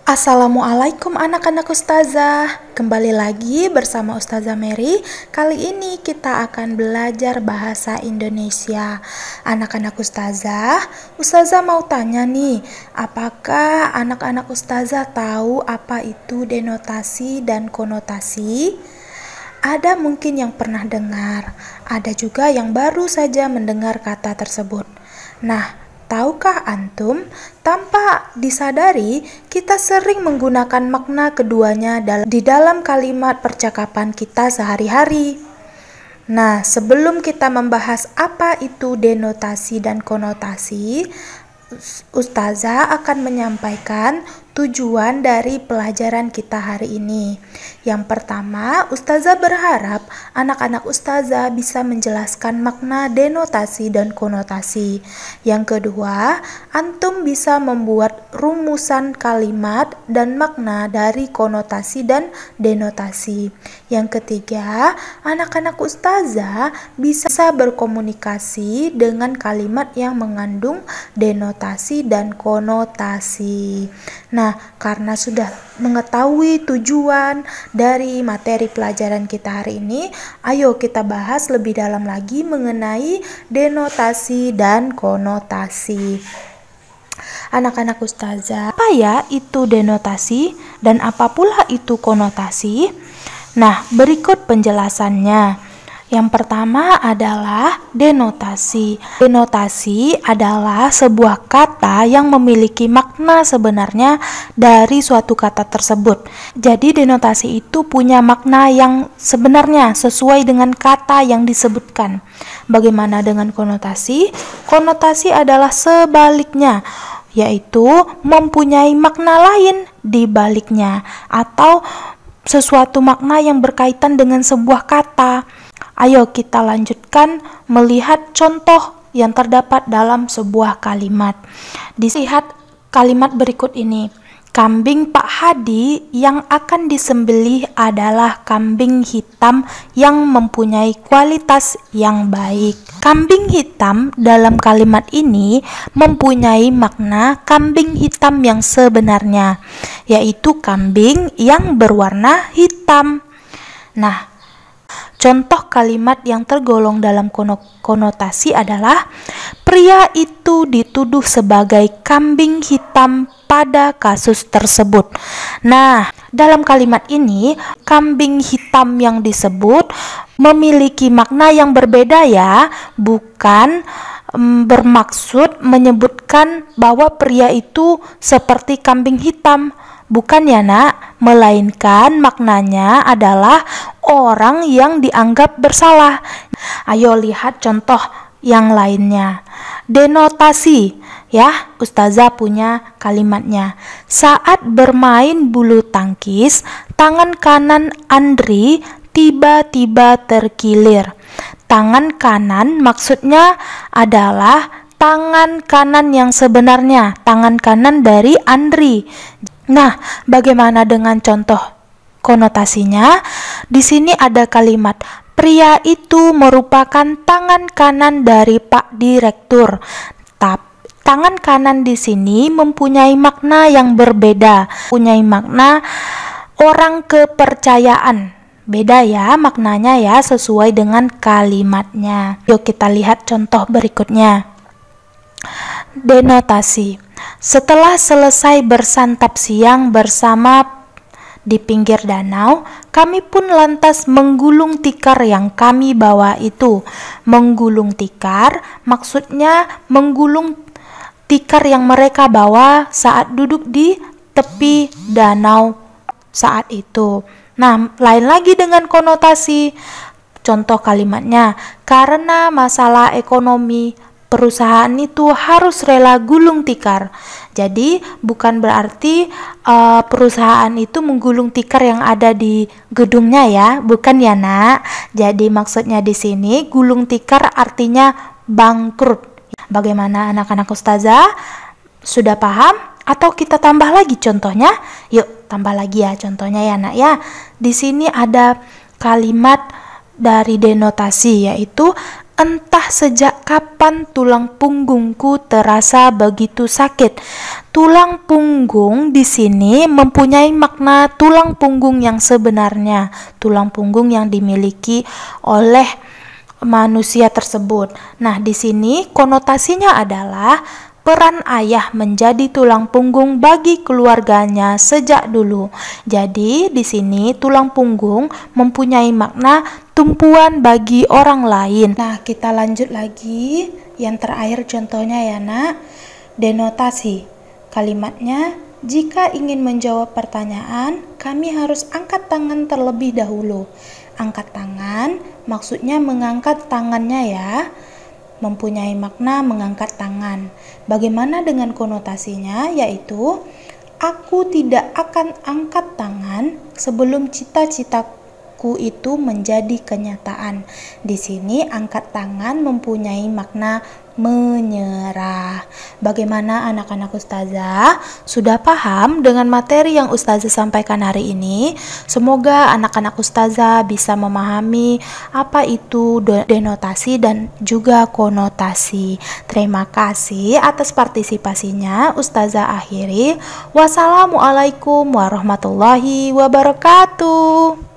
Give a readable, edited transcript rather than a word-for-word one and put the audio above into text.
Assalamualaikum anak-anak ustazah. Kembali lagi bersama Ustazah Mary. Kali ini kita akan belajar bahasa Indonesia. Anak-anak ustazah, ustazah mau tanya nih, apakah anak-anak ustazah tahu apa itu denotasi dan konotasi? Ada mungkin yang pernah dengar, ada juga yang baru saja mendengar kata tersebut. Nah, tahukah antum, tanpa disadari, kita sering menggunakan makna keduanya di dalam kalimat percakapan kita sehari-hari. Nah, sebelum kita membahas apa itu denotasi dan konotasi, ustazah akan menyampaikan tujuan dari pelajaran kita hari ini. Yang pertama, ustazah berharap anak-anak ustazah bisa menjelaskan makna denotasi dan konotasi. Yang kedua, antum bisa membuat rumusan kalimat dan makna dari konotasi dan denotasi. Yang ketiga, anak-anak ustazah bisa berkomunikasi dengan kalimat yang mengandung denotasi dan konotasi. Nah, karena sudah mengetahui tujuan dari materi pelajaran kita hari ini, ayo kita bahas lebih dalam lagi mengenai denotasi dan konotasi. Anak-anak ustazah, apa ya itu denotasi dan apa pula itu konotasi? Nah, berikut penjelasannya. Yang pertama adalah denotasi. Denotasi adalah sebuah kata yang memiliki makna sebenarnya dari suatu kata tersebut. Jadi denotasi itu punya makna yang sebenarnya sesuai dengan kata yang disebutkan. Bagaimana dengan konotasi? Konotasi adalah sebaliknya, yaitu mempunyai makna lain di baliknya atau sesuatu makna yang berkaitan dengan sebuah kata. Ayo kita lanjutkan melihat contoh yang terdapat dalam sebuah kalimat. Dilihat kalimat berikut ini. Kambing Pak Hadi yang akan disembelih adalah kambing hitam yang mempunyai kualitas yang baik. Kambing hitam dalam kalimat ini mempunyai makna kambing hitam yang sebenarnya, yaitu kambing yang berwarna hitam. Nah, contoh kalimat yang tergolong dalam konotasi adalah pria itu dituduh sebagai kambing hitam pada kasus tersebut. Nah, dalam kalimat ini kambing hitam yang disebut memiliki makna yang berbeda ya, bukan bermaksud menyebutkan bahwa pria itu seperti kambing hitam. Bukan ya nak, melainkan maknanya adalah orang yang dianggap bersalah. Ayo lihat contoh yang lainnya. Denotasi, ya, ustazah punya kalimatnya. Saat bermain bulu tangkis, tangan kanan Andri tiba-tiba terkilir. Tangan kanan maksudnya adalah tangan kanan yang sebenarnya, tangan kanan dari Andri. Nah, bagaimana dengan contoh konotasinya? Di sini ada kalimat, pria itu merupakan tangan kanan dari Pak Direktur. Tangan kanan di sini mempunyai makna yang berbeda, mempunyai makna orang kepercayaan. Beda ya maknanya ya, sesuai dengan kalimatnya. Yuk kita lihat contoh berikutnya. Denotasi. Setelah selesai bersantap siang bersama di pinggir danau, kami pun lantas menggulung tikar yang kami bawa itu. Menggulung tikar maksudnya menggulung tikar yang mereka bawa saat duduk di tepi danau saat itu. Nah, lain lagi dengan konotasi. Contoh kalimatnya, karena masalah ekonomi, perusahaan itu harus rela gulung tikar. Jadi bukan berarti perusahaan itu menggulung tikar yang ada di gedungnya ya, bukan ya nak. Jadi maksudnya di sini gulung tikar artinya bangkrut. Bagaimana anak-anak ustazah? Sudah paham? Atau kita tambah lagi contohnya? Yuk tambah lagi ya contohnya ya nak ya. Di sini ada kalimat dari denotasi, yaitu Entah sejak kapan tulang punggungku terasa begitu sakit. Tulang punggung di sini mempunyai makna tulang punggung yang sebenarnya, tulang punggung yang dimiliki oleh manusia tersebut. Nah, di sini konotasinya adalah peran ayah menjadi tulang punggung bagi keluarganya sejak dulu. Jadi, di sini tulang punggung mempunyai makna tumpuan bagi orang lain. Nah, kita lanjut lagi. Yang terakhir contohnya ya, Nak. Denotasi. Kalimatnya, jika ingin menjawab pertanyaan, kami harus angkat tangan terlebih dahulu. Angkat tangan maksudnya mengangkat tangannya ya. Mempunyai makna mengangkat tangan. Bagaimana dengan konotasinya, yaitu aku tidak akan angkat tangan sebelum cita-citaku itu menjadi kenyataan. Di sini angkat tangan mempunyai makna menyerah. Bagaimana anak-anak Ustazah? Sudah paham dengan materi yang Ustazah sampaikan hari ini? Semoga anak-anak Ustazah bisa memahami apa itu denotasi dan juga konotasi. Terima kasih atas partisipasinya. Ustazah akhiri. Wassalamualaikum warahmatullahi wabarakatuh.